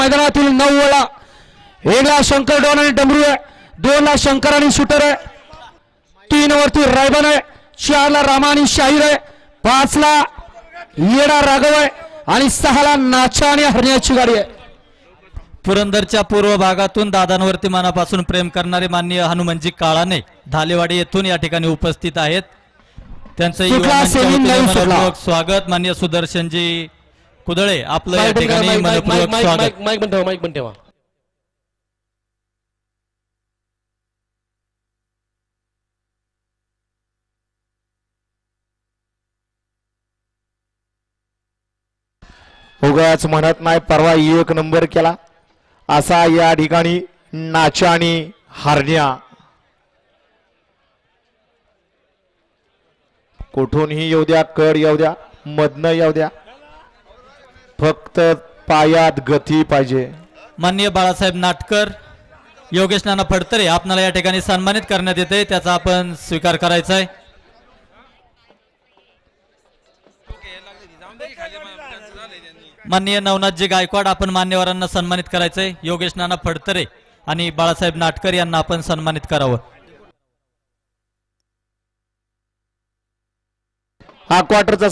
मैदानातील 9 ओळा, 1 ला शंकर डॉन आणि डमरू आहे, 2 ला शंकर आणि शूटर आहे, 3 वरती रायबन आहे, 4 ला रामा आणि शाहीर आहे, 5 ला येडा राघव आहे आणि 6 ला नाचा आणि हरण्याची गाडी आहे. पुरंदरच्या पूर्व भागातून दादांवरती मनापासून प्रेम करणारे माननीय हनुमानजी काळाने धालेवाडी येथून या ठिकाणी उपस्थित आहेत. त्यांचं मनपूर्वक स्वागत. माननीय सुदर्शनजी कुदळे आपलं या ठिकाणी मनपूर्वक स्वागत. माईक बंद ठेवा. उगाच म्हणत नाही, परवा 1 नंबर केला असा या ठिकाणी नाचा आणि हरण्या कुठूनही येऊ द्या, कड येऊ द्या, मधनं येऊ द्या, फक्त पायात गती पाहिजे. माननीय बाळासाहेब नाटकर, योगेश नाना फडतरे आपल्याला या ठिकाणी सन्मानित करण्यात येते, त्याचा आपण स्वीकार करायचा आहे. माननीय नवनाथजी गायकवाड आपण मान्यवरांना सन्मानित करायचंय. योगेश नाना फडतरे आणि बाळासाहेब नाटकर यांना आपण सन्मानित करावं. हा क्वार्टरचा